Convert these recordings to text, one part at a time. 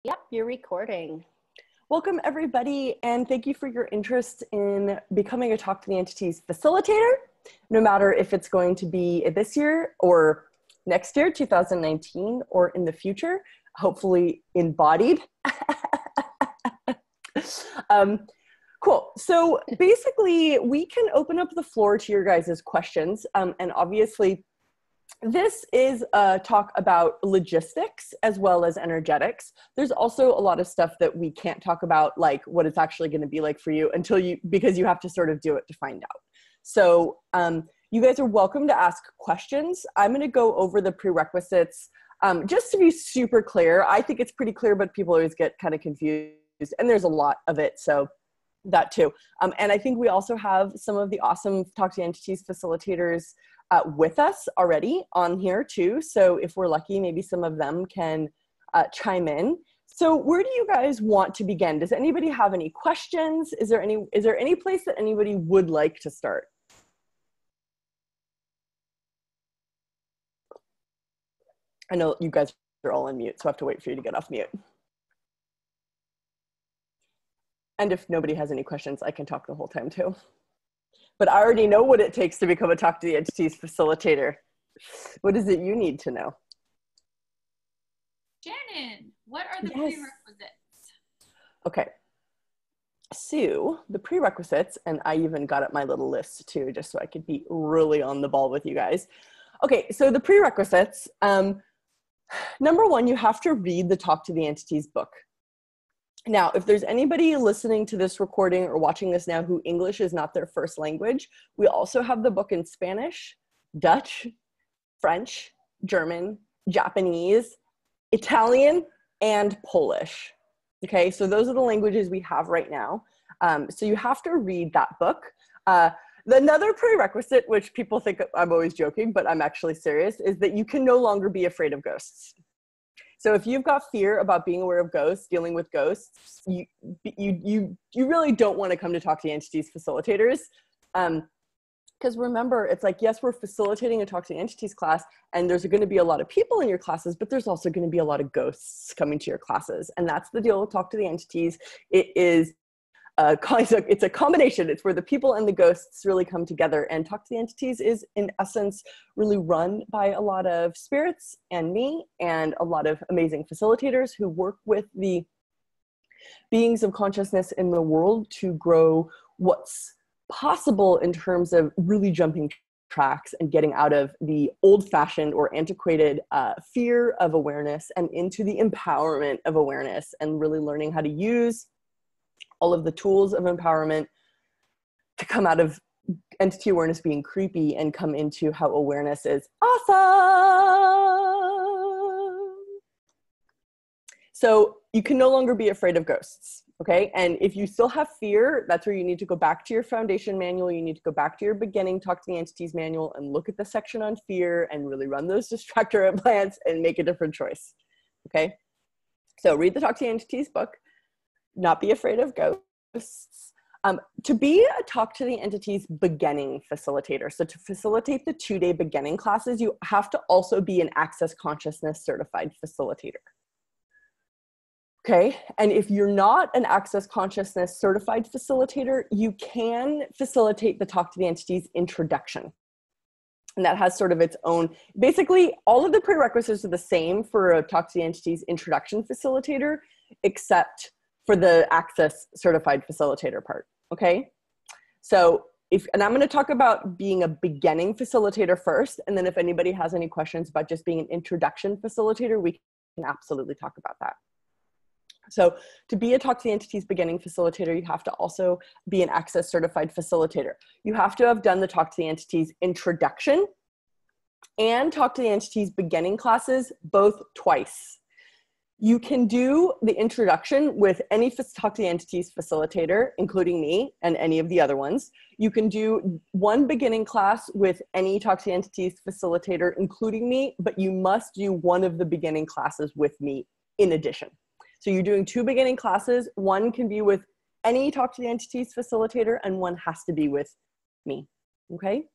Yep, you're recording. Welcome everybody, and thank you for your interest in becoming a Talk to the Entities facilitator, no matter if it's going to be this year or next year, 2019, or in the future, hopefully embodied. Cool. So basically, we can open up the floor to your guys' questions, and obviously, this is a talk about logistics as well as energetics. There's also a lot of stuff that we can't talk about, like what it's actually going to be like for you because you have to sort of do it to find out. So you guys are welcome to ask questions. I'm going to go over the prerequisites just to be super clear. I think it's pretty clear, but people always get kind of confused, and there's a lot of it. So that too. And I think we also have some of the awesome Talk to the Entities facilitators with us already on here too. So if we're lucky, maybe some of them can chime in. So where do you guys want to begin? Does anybody have any questions? Is there any place that anybody would like to start? I know you guys are all on mute, so I have to wait for you to get off mute. And if nobody has any questions, I can talk the whole time too. But I already know what it takes to become a Talk to the Entities facilitator. What is it you need to know? Shannon, what are the prerequisites? Okay. So the prerequisites, and I even got up my little list too, just so I could be really on the ball with you guys. Okay, so the prerequisites, number one, you have to read the Talk to the Entities book. Now, if there's anybody listening to this recording or watching this now who English is not their first language, we also have the book in Spanish, Dutch, French, German, Japanese, Italian, and Polish. Okay, so those are the languages we have right now. So you have to read that book. Another prerequisite, which people think I'm always joking, but I'm actually serious, is that you can no longer be afraid of ghosts. So if you've got fear about being aware of ghosts, dealing with ghosts, you really don't want to come to Talk to the Entities facilitators. Because remember, it's like, yes, we're facilitating a Talk to the Entities class, and there's going to be a lot of people in your classes, but there's also going to be a lot of ghosts coming to your classes. And that's the deal with Talk to the Entities. It's a combination. It's where the people and the ghosts really come together. And Talk to the Entities is, in essence, really run by a lot of spirits and me and a lot of amazing facilitators who work with the beings of consciousness in the world to grow what's possible in terms of really jumping tracks and getting out of the old-fashioned or antiquated fear of awareness and into the empowerment of awareness, and really learning how to use all of the tools of empowerment to come out of entity awareness being creepy and come into how awareness is awesome. So you can no longer be afraid of ghosts, okay? And if you still have fear, that's where you need to go back to your foundation manual. You need to go back to your beginning Talk to the Entities manual and look at the section on fear and really run those distractor implants and make a different choice, okay? So read the Talk to the Entities book. Not be afraid of ghosts. To be a Talk to the Entities beginning facilitator, so to facilitate the 2-day beginning classes, you have to also be an Access Consciousness certified facilitator. Okay, and if you're not an Access Consciousness certified facilitator, you can facilitate the Talk to the Entities introduction. And that has sort of its own, basically all of the prerequisites are the same for a Talk to the Entities introduction facilitator, except for the Access Certified Facilitator part, okay? So and I'm gonna talk about being a beginning facilitator first, and then if anybody has any questions about just being an introduction facilitator, we can absolutely talk about that. So to be a Talk to the Entities beginning facilitator, you have to also be an Access Certified Facilitator. You have to have done the Talk to the Entities introduction and Talk to the Entities beginning classes both twice. You can do the introduction with any Talk to the Entities facilitator, including me and any of the other ones. You can do one beginning class with any Talk to the Entities facilitator, including me, but you must do one of the beginning classes with me in addition. So you're doing 2 beginning classes. One can be with any Talk to the Entities facilitator, and one has to be with me, okay?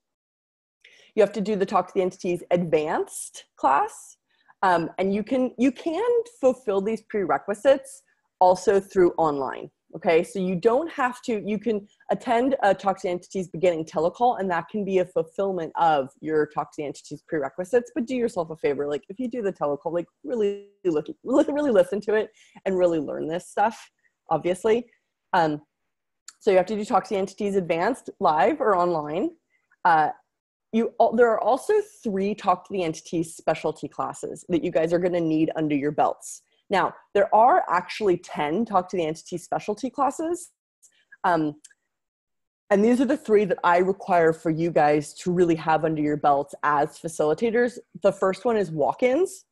You have to do the Talk to the Entities advanced class. And you can fulfill these prerequisites also through online. Okay, so you don't have to, you can attend a Talk to the Entities beginning telecall, and that can be a fulfillment of your Talk to the Entities prerequisites. But do yourself a favor, like if you do the telecall, like really listen to it and really learn this stuff, obviously. So you have to do Talk to the Entities Advanced live or online. There are also 3 Talk to the Entities specialty classes that you guys are gonna need under your belts. Now, there are actually 10 Talk to the Entity specialty classes. And these are the 3 that I require for you guys to really have under your belts as facilitators. The first one is walk-ins,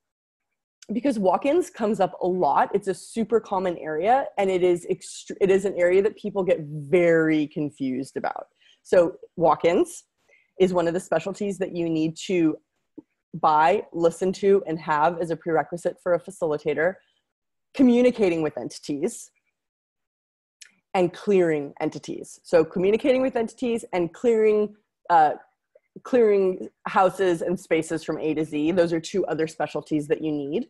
because walk-ins comes up a lot. It's a super common area, and it is an area that people get very confused about. So walk-ins is one of the specialties that you need to buy, listen to, and have as a prerequisite for a facilitator. Communicating with entities and clearing entities. So communicating with entities and clearing houses and spaces from A to Z. Those are 2 other specialties that you need.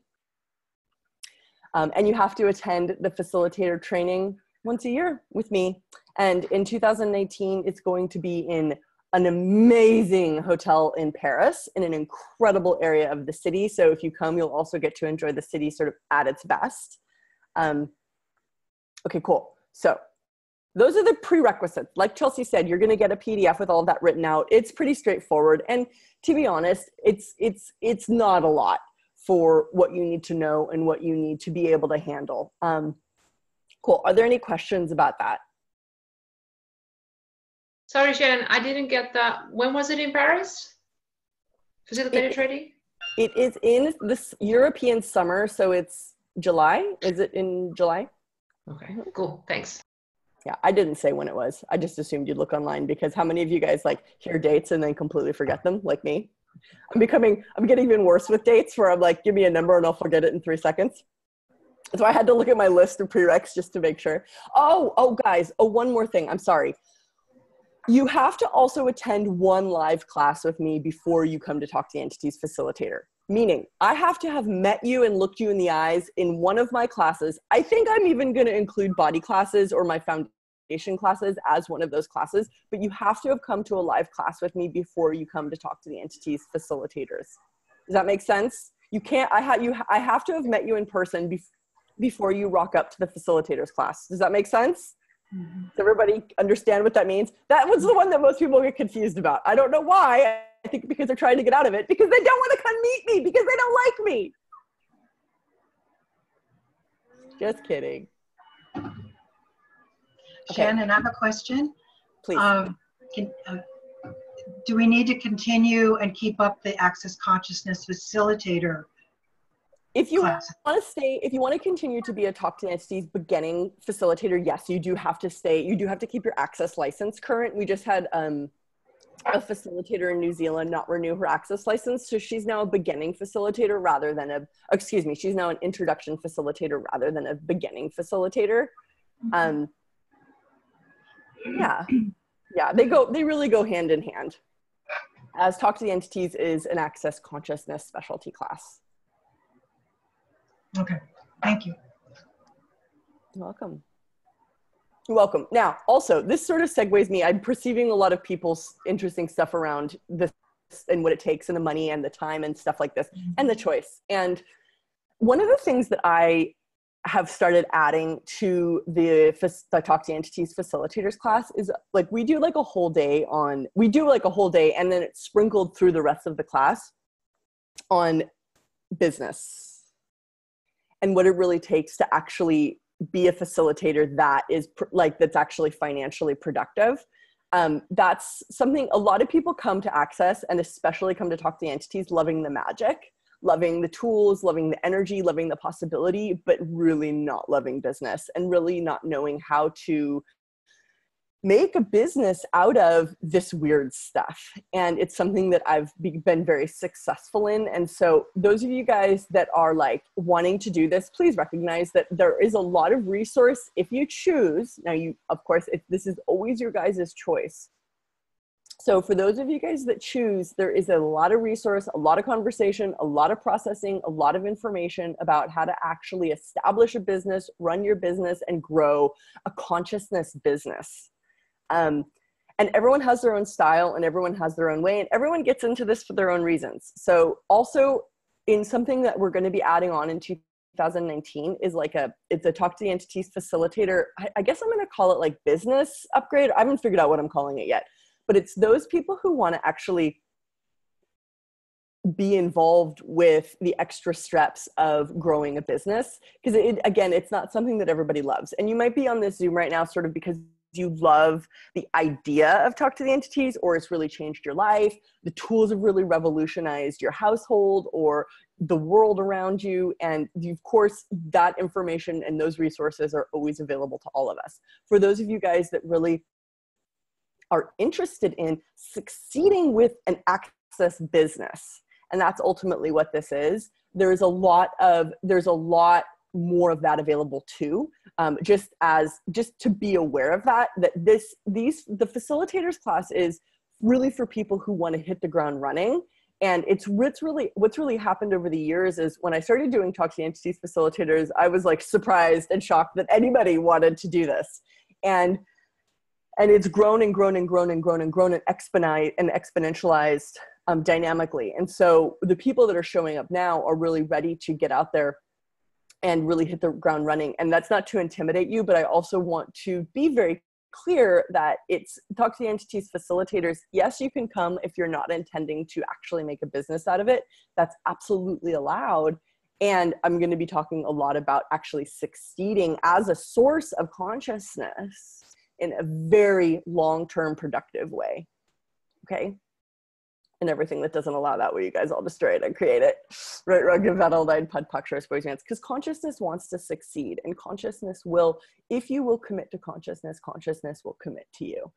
And you have to attend the facilitator training once a year with me. And in 2019, it's going to be in an amazing hotel in Paris, in an incredible area of the city. So if you come, you'll also get to enjoy the city sort of at its best. Okay, cool. So those are the prerequisites. Like Chelsea said, you're gonna get a PDF with all of that written out. It's pretty straightforward. And to be honest, it's not a lot for what you need to know and what you need to be able to handle. Cool, are there any questions about that? Sorry, Shannon, I didn't get that. When was it in Paris? Facilitator training? It is in this European summer, so it's July. Is it in July? Okay, cool, thanks. Yeah, I didn't say when it was. I just assumed you'd look online, because how many of you guys like hear dates and then completely forget them, like me? I'm getting even worse with dates, where I'm like, give me a number and I'll forget it in 3 seconds. So I had to look at my list of prereqs just to make sure. Oh, guys, one more thing, I'm sorry. You have to also attend 1 live class with me before you come to Talk to the Entities Facilitator. Meaning, I have to have met you and looked you in the eyes in one of my classes. I think I'm even going to include body classes or my foundation classes as one of those classes, but you have to have come to a live class with me before you come to Talk to the Entities Facilitators. Does that make sense? You can't, I have to have met you in person before you rock up to the Facilitators class. Does that make sense? Mm-hmm. Does everybody understand what that means? That was the one that most people get confused about. I don't know why. I think because they're trying to get out of it, because they don't want to come meet me, because they don't like me. Just kidding. Okay. Shannon, I have a question. Please. Do we need to continue and keep up the Access Consciousness Facilitator? If you want to stay, if you want to continue to be a Talk to the Entities beginning facilitator, yes, you do have to stay. You do have to keep your access license current. We just had a facilitator in New Zealand not renew her access license, so she's now a beginning facilitator rather than she's now an introduction facilitator rather than a beginning facilitator. Yeah, they really go hand in hand, as Talk to the Entities is an access consciousness specialty class. Okay, thank you. You're welcome. You're welcome. Now, also, this sort of segues me. I'm perceiving a lot of people's interesting stuff around this and what it takes and the money and the time and stuff like this and the choice. And one of the things that I have started adding to the Talk to the Entities Facilitators class is like, we do like a whole day and then it's sprinkled through the rest of the class on business and what it really takes to actually be a facilitator that is that's actually financially productive. That's something a lot of people come to Access, and especially come to Talk to the Entities, loving the magic, loving the tools, loving the energy, loving the possibility, but really not loving business and really not knowing how to make a business out of this weird stuff. And it's something that I've been very successful in. And so those of you guys that are like wanting to do this, please recognize that there is a lot of resource if you choose. Now, of course, this is always your guys' choice. So for those of you guys that choose, there is a lot of resource, a lot of conversation, a lot of processing, a lot of information about how to actually establish a business, run your business, and grow a consciousness business. And everyone has their own style and everyone has their own way, and everyone gets into this for their own reasons. So also in something that we're going to be adding on in 2019 is it's a Talk to the Entities Facilitator. I guess I'm going to call it like business upgrade. I haven't figured out what I'm calling it yet. But it's those people who want to actually be involved with the extra steps of growing a business. Because again, it's not something that everybody loves. And you might be on this Zoom right now sort of because you love the idea of Talk to the Entities, or it's really changed your life. The tools have really revolutionized your household or the world around you. And of course, that information and those resources are always available to all of us. For those of you guys that really are interested in succeeding with an access business, and that's ultimately what this is, there's a lot more of that available too. Just to be aware of that the facilitators class is really for people who want to hit the ground running. And what's really happened over the years is when I started doing Talk to the Entities Facilitators, I was like surprised and shocked that anybody wanted to do this. And it's grown and grown and grown and grown and grown and exponentialized dynamically. And so the people that are showing up now are really ready to get out there and really hit the ground running. And that's not to intimidate you, but I also want to be very clear that it's Talk to the Entities Facilitators. Yes, you can come if you're not intending to actually make a business out of it. That's absolutely allowed. And I'm going to be talking a lot about actually succeeding as a source of consciousness in a very long-term productive way. Okay? And everything that doesn't allow that, will you guys all destroy it and create it. Right, Ruggive, Adelaide, Pud, Puckshire, Spoismans. Because consciousness wants to succeed, and consciousness will, if you will commit to consciousness, consciousness will commit to you.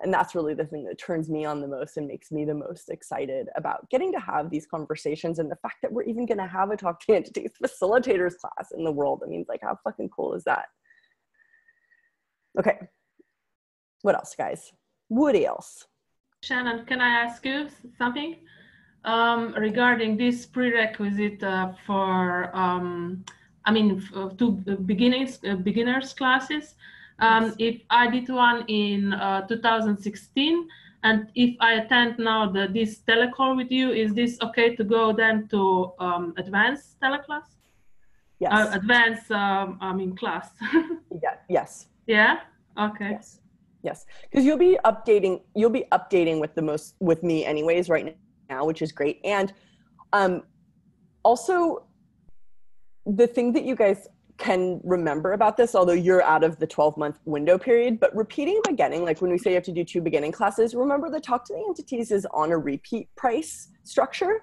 And that's really the thing that turns me on the most and makes me the most excited about getting to have these conversations, and the fact that we're even going to have a Talk to the Entities Facilitators class in the world. I mean, like, how fucking cool is that? Okay. What else, guys? What else? Shannon, can I ask you something regarding this prerequisite beginners classes? Yes. If I did one in 2016, and if I attend now this telecall with you, is this okay to go then to advanced teleclass? Yes. Advanced, class. Yeah. Yes. Yeah. Okay. Yes. Yes, because you'll be updating with me anyways right now, which is great. And also the thing that you guys can remember about this, although you're out of the 12-month window period, but repeating beginning, like when we say you have to do 2 beginning classes, remember the Talk to the Entities is on a repeat price structure.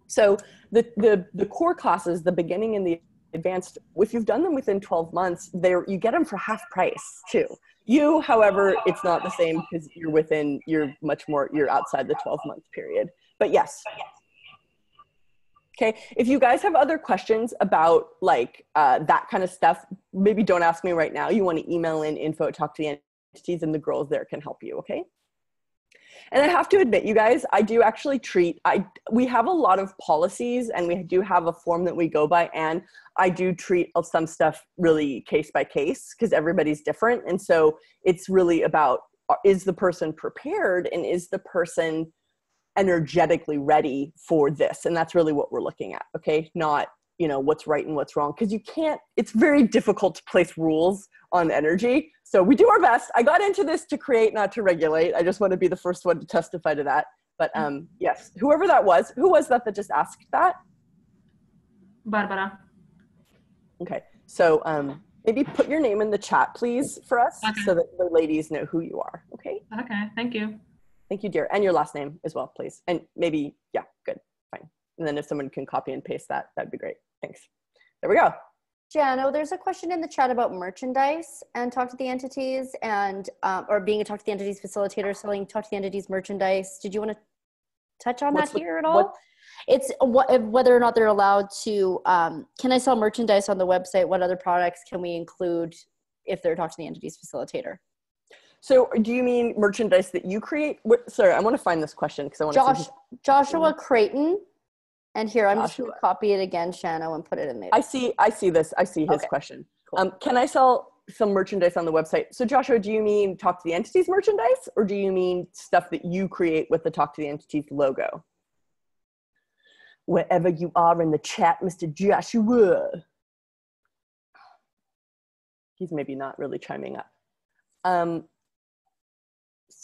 So the core classes, the beginning and the advanced, if you've done them within 12 months, you get them for half price too. You, however, it's not the same because you're outside the 12-month period. But yes. Okay, if you guys have other questions about that kind of stuff, maybe don't ask me right now. You want to email in info@Talk to the Entities, and the girls there can help you, okay? And I have to admit, you guys, I do actually we have a lot of policies, and we do have a form that we go by, and I do treat some stuff really case by case because everybody's different. And so it's really about, is the person prepared and is the person energetically ready for this? And that's really what we're looking at, okay? Not, what's right and what's wrong, because it's very difficult to place rules on energy. So we do our best. I got into this to create, not to regulate. I just want to be the first one to testify to that. But yes, whoever that was, who was that just asked that? Barbara. Okay, so maybe put your name in the chat, please, for us, okay, so that the ladies know who you are, okay? Okay, thank you. Thank you, dear. And your last name as well, please. And maybe, yeah, good, fine. And then if someone can copy and paste that, that'd be great. Thanks. There we go. Jano, there's a question in the chat about merchandise and Talk to the Entities and, or being a Talk to the Entities facilitator, selling Talk to the Entities merchandise. Did you want to touch on that here at all? It's whether or not they're allowed to, can I sell merchandise on the website? What other products can we include if they're Talk to the Entities facilitator? So do you mean merchandise that you create? Sorry, I want to find this question because I want to Joshua Creighton. And here, I'm just going to copy it again, Shannon, and put it in there. I see this. I see his question. Cool. Can I sell some merchandise on the website? So Joshua, do you mean Talk to the Entities merchandise, or do you mean stuff that you create with the Talk to the Entities logo? Wherever you are in the chat, Mr. Joshua. He's maybe not really chiming up.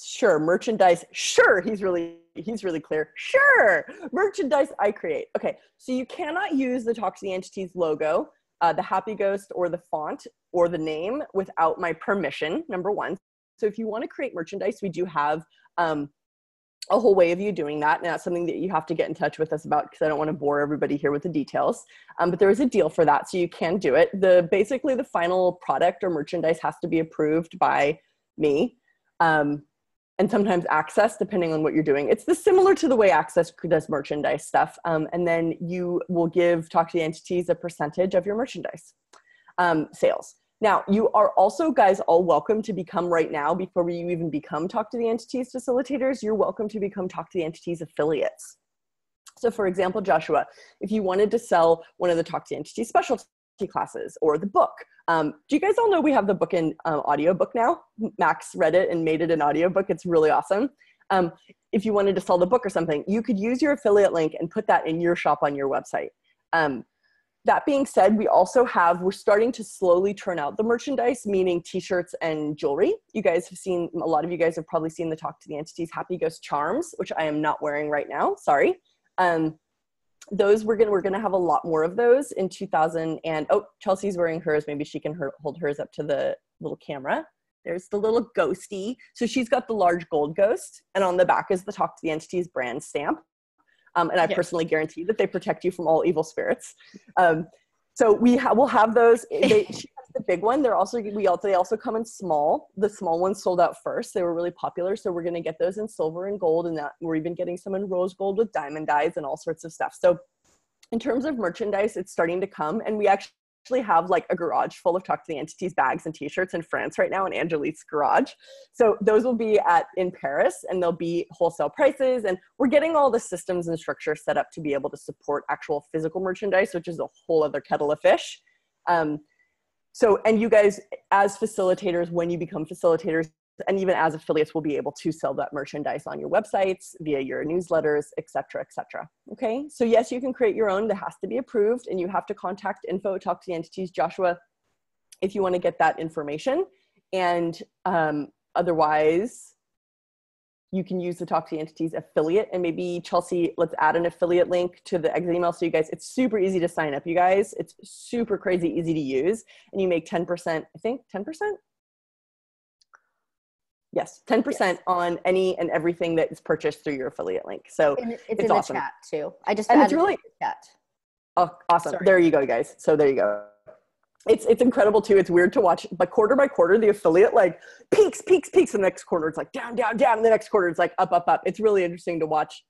Sure, merchandise. Sure, he's really clear. Sure, merchandise I create. Okay, so you cannot use the Talk to the Entities logo, the Happy Ghost, or the font, or the name without my permission, number one. So if you want to create merchandise, we do have a whole way of you doing that. And that's something that you have to get in touch with us about, because I don't want to bore everybody here with the details. But there is a deal for that, so you can do it. Basically, the final product or merchandise has to be approved by me. And sometimes Access, depending on what you're doing. It's similar to the way Access does merchandise stuff. And then you will Talk to the Entities a percentage of your merchandise sales. Now, you are also, guys, all welcome to become right now, before you even become Talk to the Entities facilitators, you're welcome to become Talk to the Entities affiliates. So for example, Joshua, if you wanted to sell one of the Talk to the Entities specialty classes or the book, do you guys all know we have the book in audiobook now? Max read it and made it an audiobook. It's really awesome. If you wanted to sell the book or something, you could use your affiliate link and put that in your shop on your website. That being said, we're starting to slowly turn out the merchandise, meaning t-shirts and jewelry. You guys have seen, a lot of you guys have probably seen the Talk to the Entities Happy Ghost charms, which I am not wearing right now, sorry. Those we're gonna have a lot more of those in 2000, and oh, Chelsea's wearing hers. Maybe she can hold hers up to the little camera. There's the little ghosty. So she's got the large gold ghost, and on the back is the Talk to the Entities brand stamp. And I personally guarantee that they protect you from all evil spirits. So we'll have those. She has the big one. They also come in small. The small ones sold out first. They were really popular. So we're going to get those in silver and gold, and that we're even getting some in rose gold with diamond dyes and all sorts of stuff. So in terms of merchandise, it's starting to come, and we actually have like a garage full of Talk to the Entities bags and t-shirts in France right now, in Angelique's garage. So those will be in Paris, and they'll be wholesale prices, and we're getting all the systems and structure set up to be able to support actual physical merchandise, which is a whole other kettle of fish. And you guys, as facilitators, when you become facilitators, and even as affiliates, will be able to sell that merchandise on your websites, via your newsletters, et cetera, et cetera. Okay, so yes, you can create your own. That has to be approved, and you have to contact info at Talk to the Entities, Joshua, if you want to get that information. And otherwise, you can use the Talk to the Entities affiliate, and maybe Chelsea, let's add an affiliate link to the exit email. So you guys, it's super easy to sign up, you guys. It's super crazy easy to use, and you make 10%, I think 10%? Yes, 10% on any and everything that is purchased through your affiliate link. So it's in awesome. The chat too. I just and added it's really, it in the chat. Oh, awesome. Sorry. There you go, guys. So there you go. It's incredible too. It's weird to watch, but quarter by quarter, the affiliate like peaks. The next quarter, it's like down. And the next quarter, it's like up. It's really interesting to watch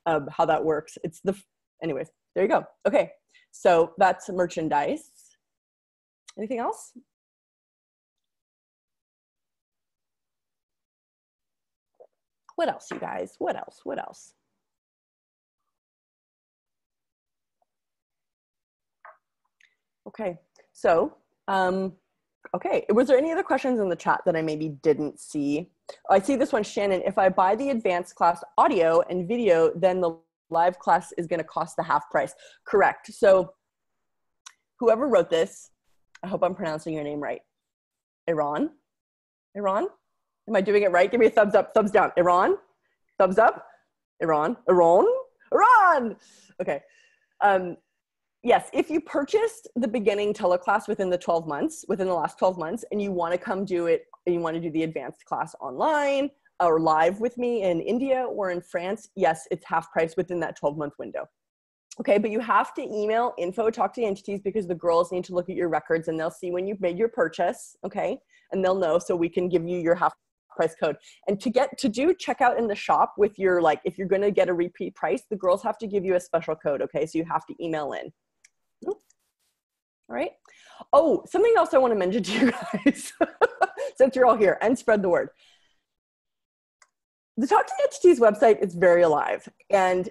how that works. Anyways, there you go. Okay, so that's merchandise. Anything else? What else, you guys? What else? Okay, so, okay. Was there any other questions in the chat that I maybe didn't see? Oh, I see this one, Shannon. If I buy the advanced class audio and video, then the live class is gonna cost the half price. Correct. So whoever wrote this, I hope I'm pronouncing your name right. Iran? Am I doing it right? Give me a thumbs up, thumbs down. Iran? Thumbs up? Iran? Okay. Yes, if you purchased the beginning teleclass within the last 12 months, and you want to come do it, and you want to do the advanced class online or live with me in India or in France, yes, it's half price within that 12-month window. Okay, but you have to email info@Talk to the Entities, because the girls need to look at your records, and they'll see when you've made your purchase, okay? And they'll know, so we can give you your half price code. And to do checkout in the shop with your, like, if you're gonna get a repeat price, the girls have to give you a special code, okay? So you have to email in. All right. Oh, something else I want to mention to you guys, since you're all here, and spread the word. the Talk to the Entities website is very alive, and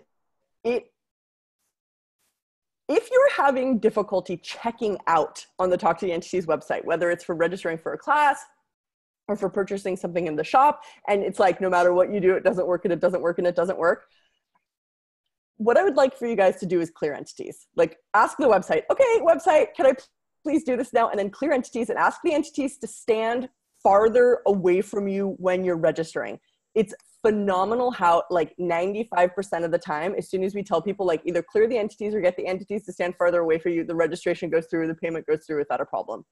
if you're having difficulty checking out on the Talk to the Entities website, whether it's for registering for a class or for purchasing something in the shop, and it's like, no matter what you do, it doesn't work, and it doesn't work, and it doesn't work. What I would like for you guys to do is clear entities. Like, ask the website, okay, website, can I please do this now? And then clear entities and ask the entities to stand farther away from you when you're registering. It's phenomenal how like 95% of the time, as soon as we tell people like either clear the entities or get the entities to stand farther away from you, the registration goes through, the payment goes through without a problem.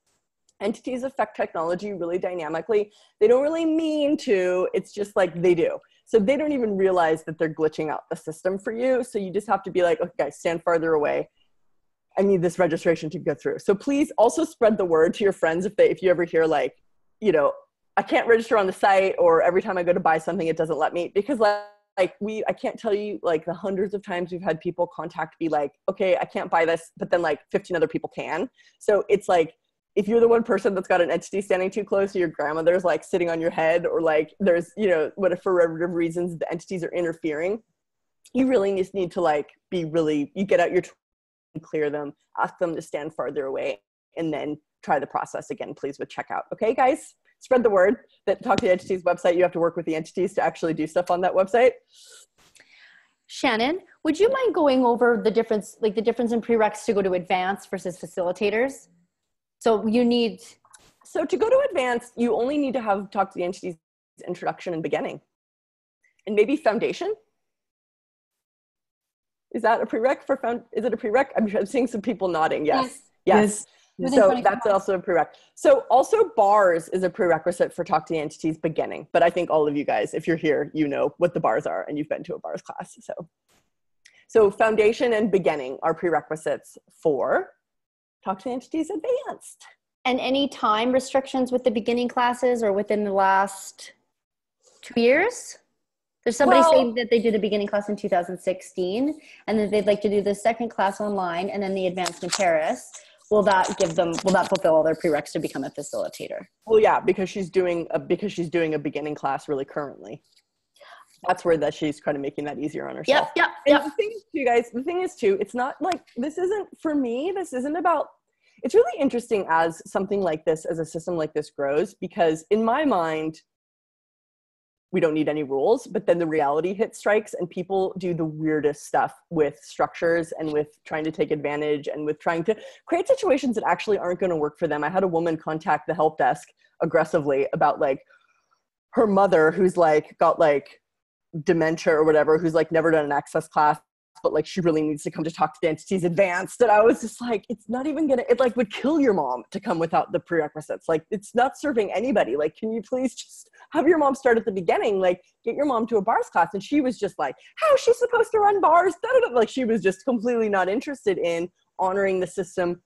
Entities affect technology really dynamically. They don't really mean to, it's just like they do. So they don't even realize that they're glitching out the system for you. So you just have to be like, okay, guys, stand farther away. I need this registration to go through. So please also spread the word to your friends if you ever hear like, you know, I can't register on the site, or every time I go to buy something, it doesn't let me, because I can't tell you like the hundreds of times we've had people contact me like, okay, I can't buy this, but then like 15 other people can. So it's like, if you're the one person that's got an entity standing too close to your grandmother's like sitting on your head, or like there's, you know, what for whatever reasons the entities are interfering, you really just need to like you get out your tool and clear them, ask them to stand farther away, and then try the process again, please, with checkout. Okay, guys? Spread the word that Talk to the Entities website, you have to work with the entities to actually do stuff on that website. Shannon, would you mind going over the difference in prereqs to go to advanced versus facilitators? So to go to advanced, you only need to have Talk to the Entities introduction and beginning, and maybe foundation. Is that a prereq is it a prereq? I'm seeing some people nodding. Yes. So that's also a prereq. So also bars is a prerequisite for Talk to the Entities beginning. But I think all of you guys, if you're here, you know what the bars are and you've been to a bars class. So foundation and beginning are prerequisites for Talk to the Entities advanced. And any time restrictions with the beginning classes or within the last 2 years? There's somebody saying that they did a beginning class in 2016 and that they'd like to do the second class online and then the advanced in Paris. Will that fulfill all their prereqs to become a facilitator? Well, yeah, because she's doing a beginning class really currently. That's where she's kind of making that easier on herself. Yep. And the thing is too, guys, it's not like, this isn't about, it's really interesting as something like this, as a system like this grows, because in my mind, we don't need any rules, but then the reality strikes and people do the weirdest stuff with structures and with trying to take advantage and with trying to create situations that actually aren't going to work for them. I had a woman contact the help desk aggressively about like her mother who's like got like dementia or whatever, who's like never done an access class, but like she really needs to come to Talk to the Entities advanced. And I was just like, it's not even gonna, it like would kill your mom to come without the prerequisites. Like it's not serving anybody. Like, can you please just have your mom start at the beginning? Like get your mom to a bars class. And she was just like, how is she supposed to run bars? Like she was just completely not interested in honoring the system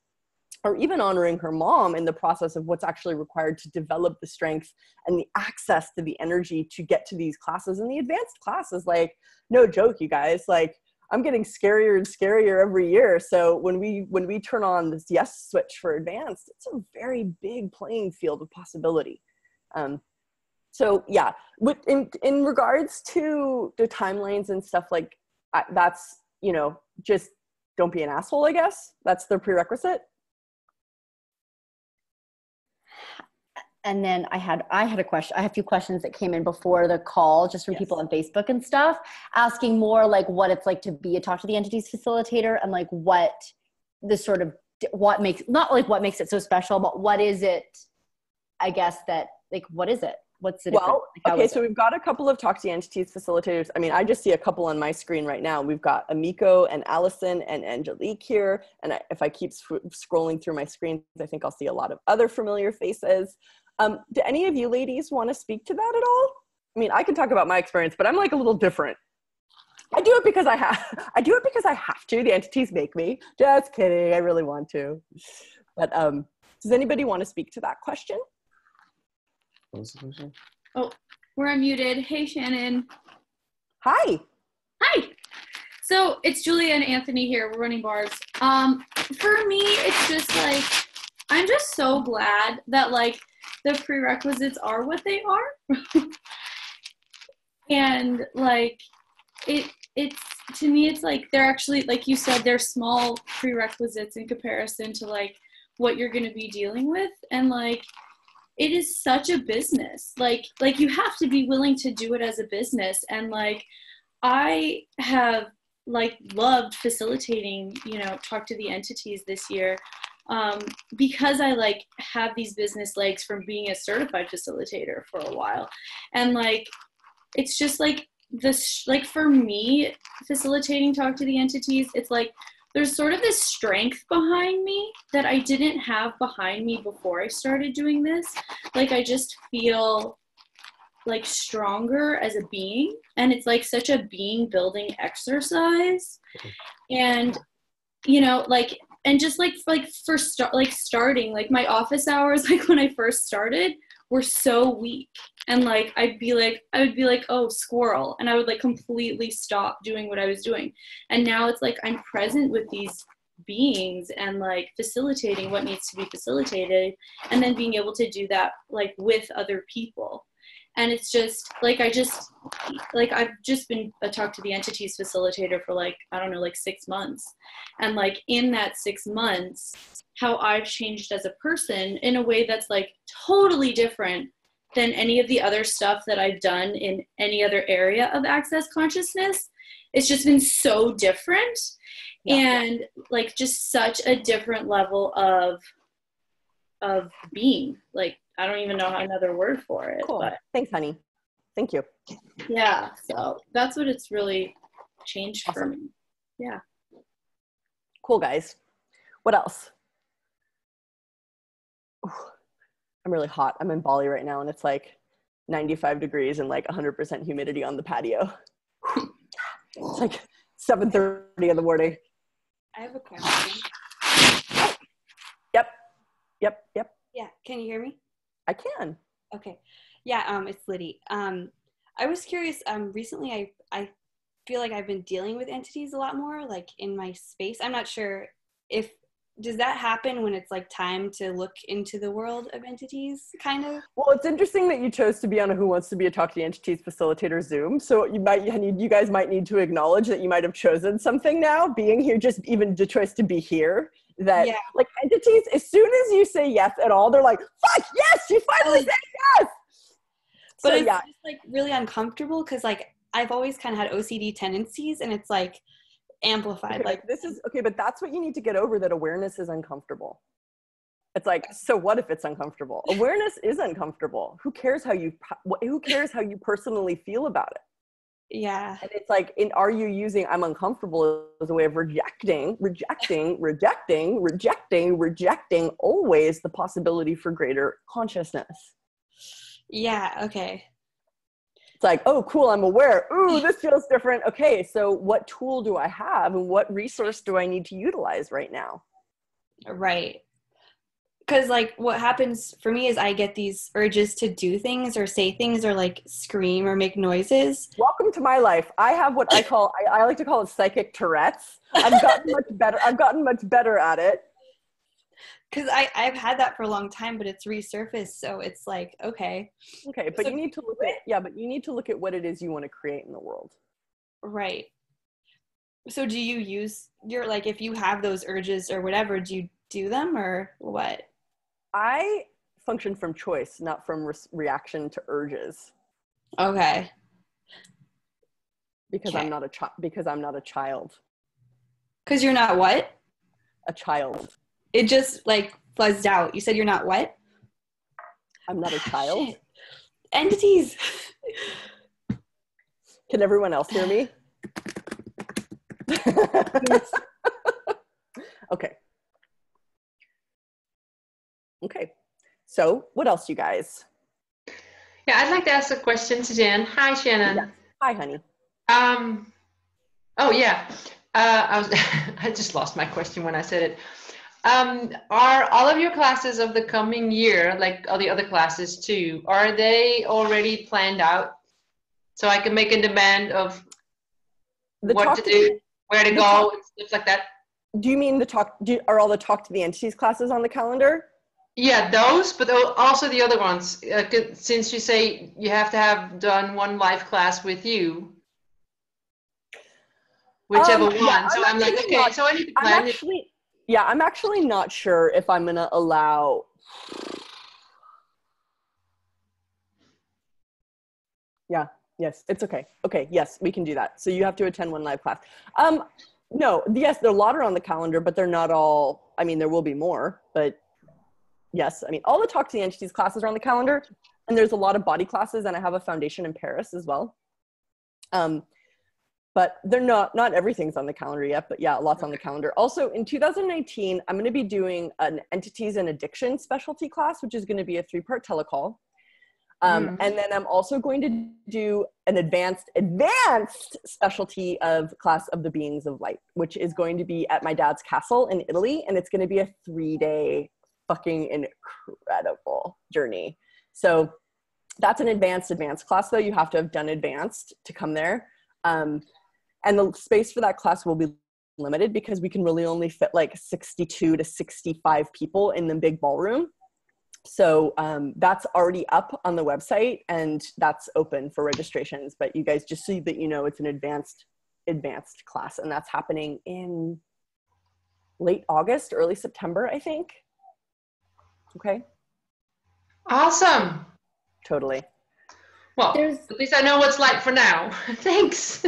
or even honoring her mom in the process of what's actually required to develop the strength and the access to the energy to get to these classes. And the advanced classes, like, no joke, you guys, like I'm getting scarier and scarier every year. So when we turn on this yes switch for advanced, it's a very big playing field of possibility. So yeah, in regards to the timelines and stuff, like that's, you know, just don't be an asshole, I guess. That's the prerequisite. And then I had a question. I have a few questions that came in before the call, just from people on Facebook and stuff, asking more like what it's like to be a Talk to the Entities facilitator and like what the sort of, what makes, not like what makes it so special, but what is it, I guess, that like, what is it? What's the difference? Well, okay, so we've got a couple of Talk to the Entities facilitators. I mean, I just see a couple on my screen right now. We've got Amiko and Allison and Angelique here. And if I keep scrolling through my screen, I think I'll see a lot of other familiar faces. Do any of you ladies want to speak to that at all? I mean, I can talk about my experience, but I'm like a little different. I do it because I have to. The entities make me. Just kidding. I really want to. But does anybody want to speak to that question? Oh, we're unmuted. Hey, Shannon. Hi. Hi. So it's Julia and Anthony here. We're running bars. For me, it's just like, I'm just so glad that like the prerequisites are what they are. And like it's to me, it's like they're actually, like you said, they're small prerequisites in comparison to like what you're going to be dealing with. And like it is such a business. Like you have to be willing to do it as a business. And like I have like loved facilitating, you know, talk to the entities this year, because I like have these business legs from being a certified facilitator for a while. And like it's just like this, like for me, facilitating talk to the entities, it's like there's sort of this strength behind me that I didn't have behind me before I started doing this. Like I just feel like stronger as a being, and it's like such a being building exercise. And you know, like, and just like for starting, like my office hours, like when I first started, were so weak. And like I would be like, oh, squirrel, and I would like completely stop doing what I was doing. And now it's like I'm present with these beings and like facilitating what needs to be facilitated, and then being able to do that like with other people. And it's just like I've just been a talk to the entities facilitator for like, I don't know, like 6 months. And like in that 6 months, how I've changed as a person in a way that's like totally different than any of the other stuff that I've done in any other area of access consciousness. It's just been so different. Yeah. And like just such a different level of being. Like I don't even know another word for it. Cool. But thanks, honey. Thank you. Yeah, so that's what it's really changed for me. Yeah. Cool, guys. What else? Ooh, I'm really hot. I'm in Bali right now, and it's like 95 degrees and like 100% humidity on the patio. It's like 7:30 in the morning. I have a question. Yep. Yeah, can you hear me? I can. Okay. Yeah, it's Liddy. I was curious, recently I feel like I've been dealing with entities a lot more, like in my space. I'm not sure if, does that happen when it's like time to look into the world of entities, kind of? Well, it's interesting that you chose to be on a Who Wants to Be a Talk to the Entities Facilitator Zoom. So you guys might need to acknowledge that you might have chosen something now, being here, just even the choice to be here. That yeah. Like entities, as soon as you say yes at all, they're like, fuck yes, you finally said yes. But so, it's just like really uncomfortable because like I've always kind of had OCD tendencies, and it's like amplified. Okay, like this is okay, but that's what you need to get over, that awareness is uncomfortable. It's like, so what if it's uncomfortable? Awareness is uncomfortable. Who cares how you personally feel about it? Yeah. And it's like, are you using I'm uncomfortable as a way of rejecting always the possibility for greater consciousness? Yeah, okay. It's like, oh, cool, I'm aware. Ooh, this feels different. Okay, so what tool do I have and what resource do I need to utilize right now? Right. Because like what happens for me is I get these urges to do things or say things or like scream or make noises. Welcome to my life. I have what I call, I like to call it psychic Tourette's. I've gotten much better at it. Because I've had that for a long time, but it's resurfaced. So it's like, okay. Okay, but so, you need to look at what it is you want to create in the world. Right. So do you use your, like, if you have those urges or whatever, do you do them or what? I function from choice, not from reaction to urges. Okay. Because I'm not a child. Because you're not what? A child. It just like fuzzed out. You said you're not what? I'm not a child. Shit. Entities. Can everyone else hear me? Yes. Okay. So what else, you guys? Yeah, I'd like to ask a question to Jen. Hi, Shannon. Yeah. Hi, honey. Oh yeah. I just lost my question when I said it. Are all of your classes of the coming year, like all the other classes too, are they already planned out? So I can make a demand of what to do, where to go, and stuff like that? Do you mean are all the Talk to the Entities classes on the calendar? Yeah, those, but also the other ones. Since you say you have to have done one live class with you, whichever one. Yeah, So I'm like, okay, so I need to plan it. I'm actually not sure if I'm gonna allow. Yeah, yes, it's okay. Okay, yes, we can do that. So you have to attend one live class. No, yes, there are a lot are on the calendar, but they're not all, I mean, there will be more, but yes, I mean, all the Talk to the Entities classes are on the calendar, and there's a lot of body classes, and I have a foundation in Paris as well. But they're not everything's on the calendar yet, but yeah, lots on the calendar. Also in 2019, I'm gonna be doing an Entities and Addiction specialty class, which is gonna be a 3-part telecall. And then I'm also going to do an advanced specialty of class of the Beings of Light, which is going to be at my dad's castle in Italy. And it's going to be a 3-day fucking incredible journey. So that's an advanced class though. You have to have done advanced to come there. And the space for that class will be limited because we can really only fit like 62 to 65 people in the big ballroom. So that's already up on the website and that's open for registrations, but you guys just so that you know, it's an advanced class and that's happening in late August, early September, I think. Okay. Awesome. Totally. Well, at least I know what's like for now. Thanks.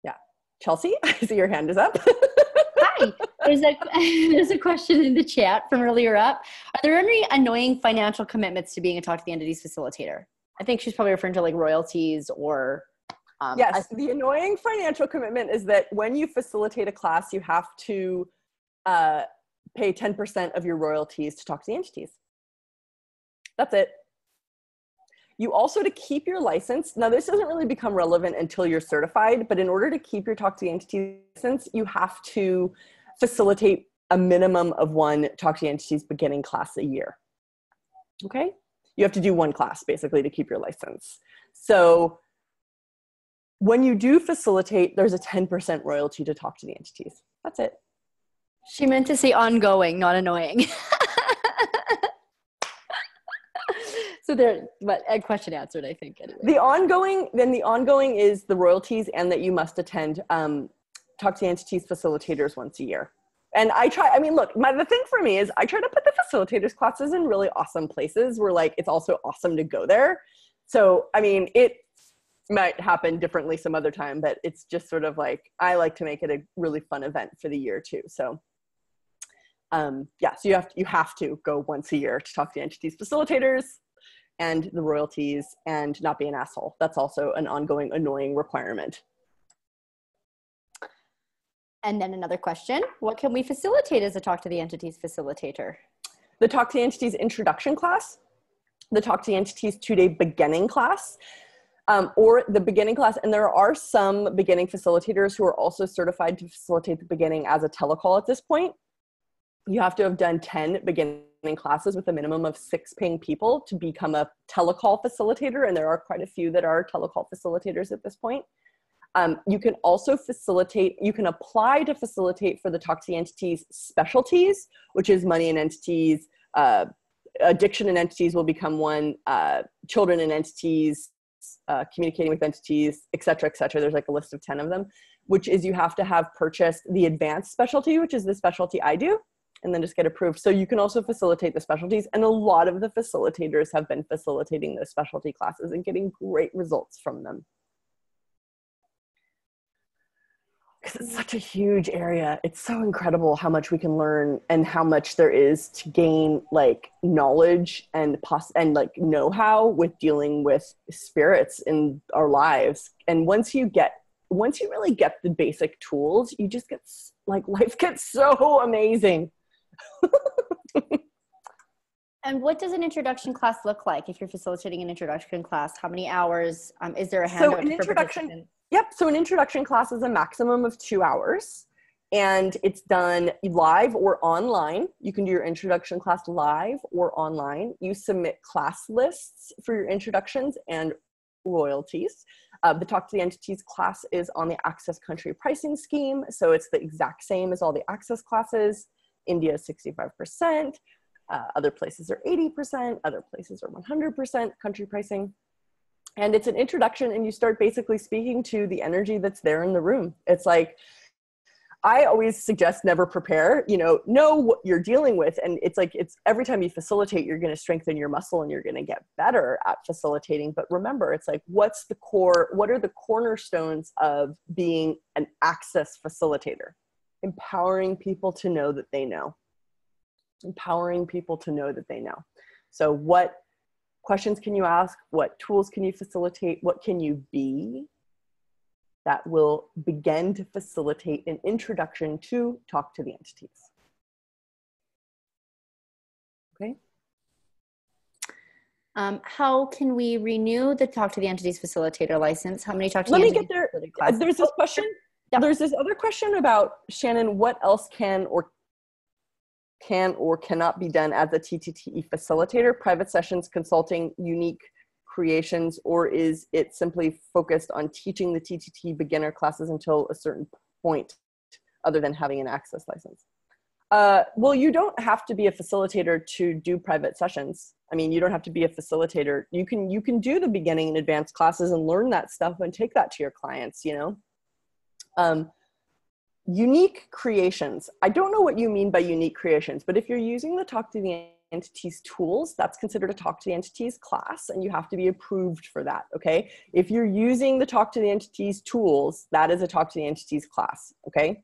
Yeah. Chelsea, I see your hand is up. Hi. There's a question in the chat from earlier up. Are there any annoying financial commitments to being a Talk to the Entities facilitator? I think she's probably referring to like royalties or... yes, the annoying financial commitment is that when you facilitate a class, you have to pay 10% of your royalties to Talk to the Entities. That's it. You also, to keep your license, now this doesn't really become relevant until you're certified, but in order to keep your Talk to the Entities license, you have to facilitate a minimum of one Talk to the Entities beginning class a year. Okay? You have to do one class basically to keep your license. So when you do facilitate, there's a 10% royalty to Talk to the Entities. That's it. She meant to say ongoing, not annoying. So there, but a question answered, I think. Anyway. The ongoing is the royalties and that you must attend Talk to the Entities facilitators once a year. And I mean, look, the thing for me is I try to put the facilitators classes in really awesome places where like, it's also awesome to go there. So, I mean, it might happen differently some other time, but it's just sort of like, I like to make it a really fun event for the year too. So yeah, so you have to go once a year to Talk to the Entities facilitators and the royalties and not be an asshole. That's also an ongoing annoying requirement. And then another question, what can we facilitate as a Talk to the Entities facilitator? The Talk to the Entities introduction class, the Talk to the Entities 2-day beginning class, or the beginning class. And there are some beginning facilitators who are also certified to facilitate the beginning as a telecall at this point. You have to have done 10 beginning classes with a minimum of 6 paying people to become a telecall facilitator. And there are quite a few that are telecall facilitators at this point. You can also facilitate, you can apply to facilitate for the Talk to the Entities specialties, which is money and entities, addiction and entities will become one, children and entities, communicating with entities, et cetera, et cetera. There's like a list of 10 of them, which is you have to have purchased the advanced specialty, which is the specialty I do, and then just get approved. So you can also facilitate the specialties. And a lot of the facilitators have been facilitating those specialty classes and getting great results from them. Because it's such a huge area. It's so incredible how much we can learn and how much there is to gain like knowledge and like know-how with dealing with spirits in our lives. And once you really get the basic tools, you just get like, life gets so amazing. And what does an introduction class look like if you're facilitating an introduction class? How many hours? Is there a handout for participants? Yep. So an introduction class is a maximum of 2 hours and it's done live or online. You can do your introduction class live or online. You submit class lists for your introductions and royalties. The Talk to the Entities class is on the Access Country pricing scheme. So it's the exact same as all the Access classes. India is 65%. Other places are 80%, other places are 100% country pricing. And it's an introduction, and you start basically speaking to the energy that's there in the room. It's like, I always suggest never prepare, know what you're dealing with. And it's like, it's every time you facilitate, you're going to strengthen your muscle and you're going to get better at facilitating. But remember, it's like, what are the cornerstones of being an access facilitator? Empowering people to know that they know. Empowering people to know that they know. So what questions can you ask? What tools can you facilitate? What can you be that will begin to facilitate an introduction to talk to the entities? Okay. How can we renew the Talk to the Entities Facilitator license? How many Talk to Let the me Entities get there. classes? There's this question. Yeah. There's this other question about, Shannon, what else can or cannot be done as a TTTE facilitator? Private sessions, consulting, unique creations, or is it simply focused on teaching the TTT beginner classes until a certain point, other than having an access license? Well, you don't have to be a facilitator to do private sessions. I mean, you don't have to be a facilitator. You can do the beginning and advanced classes and learn that stuff and take that to your clients, Unique creations. I don't know what you mean by unique creations, but if you're using the Talk to the Entities tools, that's considered a Talk to the Entities class, and you have to be approved for that, okay? If you're using the Talk to the Entities tools, that is a Talk to the Entities class, okay?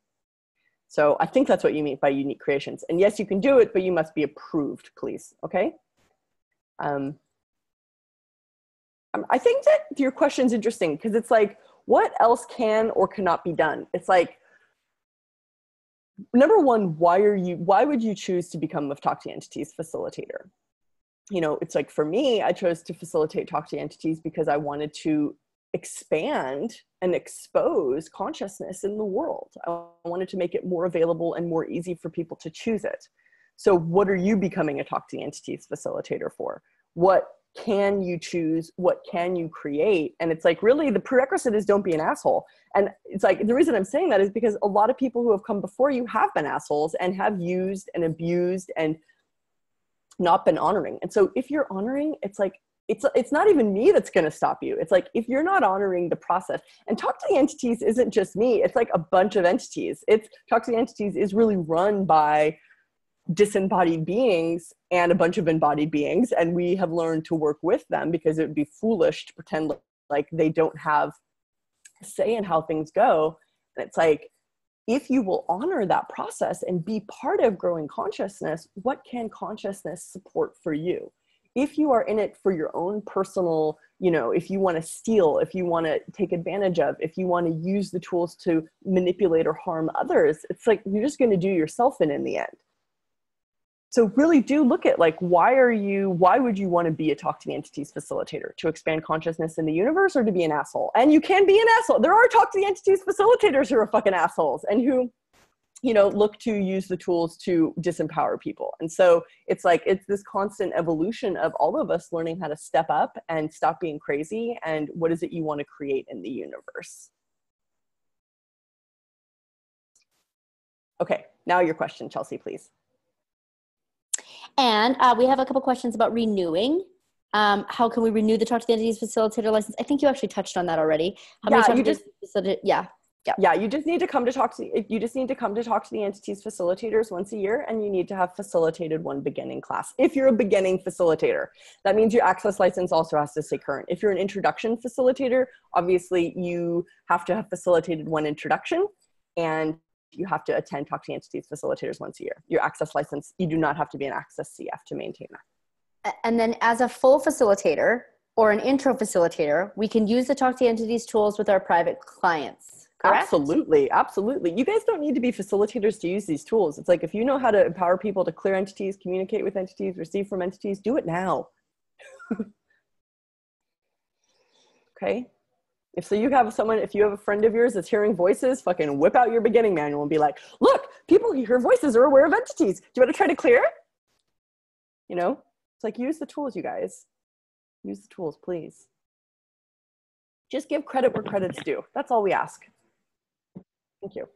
So I think that's what you mean by unique creations. And yes, you can do it, but you must be approved, please, okay? I think that your question's interesting, because it's like, what else can or cannot be done? It's like, number one, why would you choose to become a Talk to the Entities facilitator? It's like, for me, I chose to facilitate Talk to the Entities because I wanted to expand and expose consciousness in the world. I wanted to make it more available and more easy for people to choose it. So what are you becoming a Talk to the Entities facilitator for? What can you choose? What can you create? And it's like, really, the prerequisite is don't be an asshole. And it's like, the reason I'm saying that is because a lot of people who have come before you have been assholes and have used and abused and not been honoring. And so if you're honoring, it's like, it's not even me that's going to stop you. It's like, if you're not honoring the process, and Talk to the Entities isn't just me, it's like a bunch of entities. Talk to the Entities is really run by disembodied beings and a bunch of embodied beings, and we have learned to work with them because it would be foolish to pretend like they don't have a say in how things go. And it's like, if you will honor that process and be part of growing consciousness, what can consciousness support for you? If you are in it for your own personal, if you want to steal, if you want to take advantage of, if you want to use the tools to manipulate or harm others, it's like, you're just going to do yourself in the end. So really do look at, like, why would you want to be a Talk to the Entities facilitator? To expand consciousness in the universe, or to be an asshole? And you can be an asshole. There are Talk to the Entities facilitators who are fucking assholes and who, look to use the tools to disempower people. And so it's like, it's this constant evolution of all of us learning how to step up and stop being crazy. And what is it you want to create in the universe? Okay, now your question, Chelsea, please. And we have a couple questions about renewing. How can we renew the Talk to the Entities Facilitator license? I think you actually touched on that already. Yeah, you just need to come to talk to the Entities Facilitators once a year, and you need to have facilitated one beginning class. If you're a beginning facilitator, that means your access license also has to stay current. If you're an introduction facilitator, obviously you have to have facilitated one introduction, and you have to attend Talk to the Entities Facilitators once a year. Your access license, you do not have to be an access CF to maintain that. And then as a full facilitator or an intro facilitator, we can use the Talk to the Entities tools with our private clients, correct? Absolutely, absolutely. You guys don't need to be facilitators to use these tools. It's like, if you know how to empower people to clear entities, communicate with entities, receive from entities, do it now. Okay? If you have a friend of yours that's hearing voices, fucking whip out your beginning manual and be like, look, people who hear voices are aware of entities. Do you want to try to clear? It's like, use the tools, you guys. Use the tools, please. Just give credit where credit's due. That's all we ask. Thank you.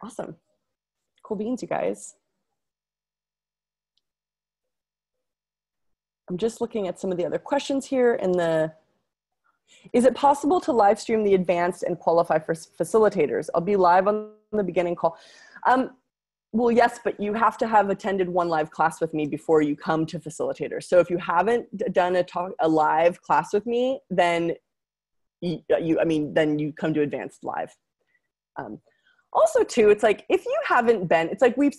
Awesome. Cool beans, you guys. I'm just looking at some of the other questions here in the, is it possible to live stream the advanced and qualify for facilitators? I'll be live on the beginning call. Well, yes, but you have to have attended one live class with me before you come to facilitators. So if you haven't done a live class with me, then then you come to advanced live. Also too, it's like, if you haven't been, it's like we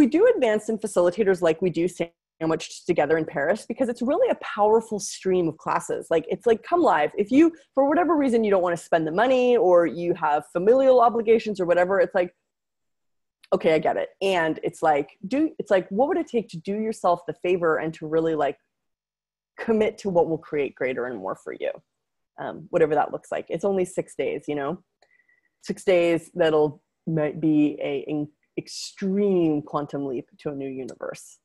do advanced and facilitators like we do sandwiched together in Paris, because it's really a powerful stream of classes. Like, it's like, come live. If you, for whatever reason, you don't want to spend the money, or you have familial obligations or whatever, it's like, okay, I get it. And it's like, what would it take to do yourself the favor and to really like commit to what will create greater and more for you? Whatever that looks like. It's only 6 days, 6 days that'll might be an extreme quantum leap to a new universe.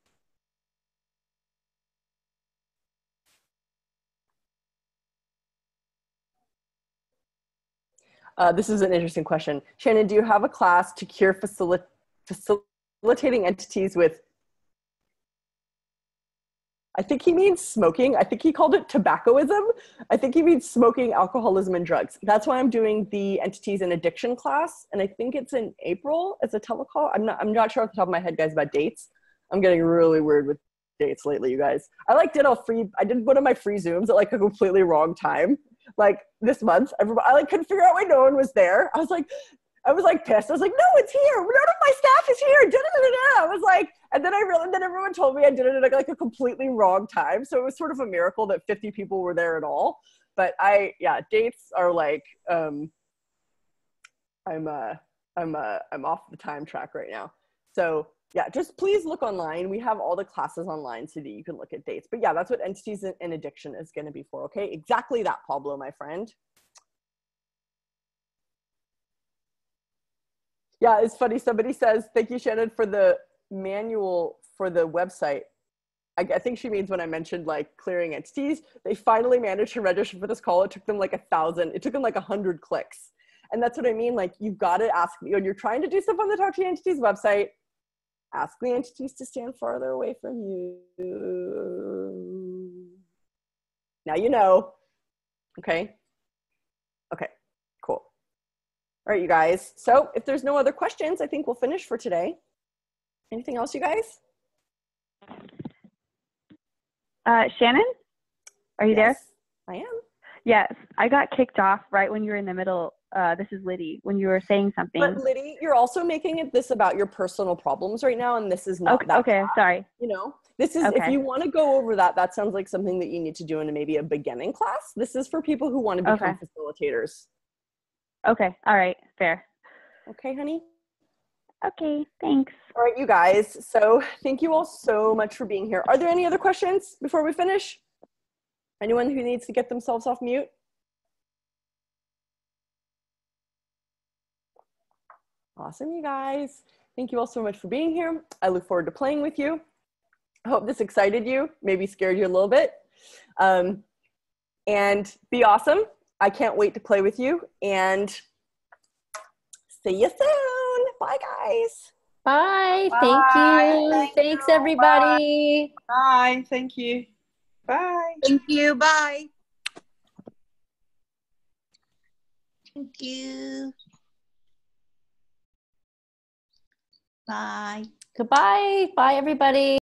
This is an interesting question. Shannon, do you have a class to cure facilitating entities with, I think he means smoking. I think he called it tobaccoism. I think he means smoking, alcoholism, and drugs. That's why I'm doing the entities and addiction class. And I think it's in April. It's a telecall. I'm not sure off the top of my head, guys, about dates. I'm getting really weird with dates lately, you guys. I did one of my free Zooms at like a completely wrong time. Like this month, I couldn't figure out why no one was there. I was like pissed. I was like, no, it's here. None of my staff is here. I was like, and then then everyone told me I did it at like a completely wrong time. So it was sort of a miracle that 50 people were there at all. But dates are like, I'm off the time track right now. So yeah, just please look online. We have all the classes online so that you can look at dates. But yeah, that's what entities and addiction is going to be for. Okay, exactly that, Pablo, my friend. Yeah, it's funny. Somebody says, thank you, Shannon, for the manual for the website. I think she means when I mentioned like clearing entities, they finally managed to register for this call. It took them like 1,000. It took them like 100 clicks. And that's what I mean. Like, you've got to ask me when you're trying to do stuff on the Talk to Entities website, ask the entities to stand farther away from you. Now you know. Okay. Okay, cool. All right, you guys. So if there's no other questions, I think we'll finish for today. Anything else, you guys? Shannon, are you there? I am. Yes, I got kicked off right when you were in the middle. This is Liddy, when you were saying something. But Liddy, you're also making this about your personal problems right now, and this is not that. Okay, class. Sorry. This is, if you want to go over that sounds like something that you need to do in maybe a beginning class. This is for people who want to become facilitators. Okay, all right, fair. Okay, honey? Okay, thanks. All right, you guys. So thank you all so much for being here. Are there any other questions before we finish? Anyone who needs to get themselves off mute? Awesome, you guys. Thank you all so much for being here. I look forward to playing with you. I hope this excited you, maybe scared you a little bit. And be awesome. I can't wait to play with you. And see you soon. Bye, guys. Bye. Bye. Thank you. Thank Thanks, you. everybody. Bye. Thank you. Bye. Thank you. Bye. Thank you. Bye. Goodbye. Bye, everybody.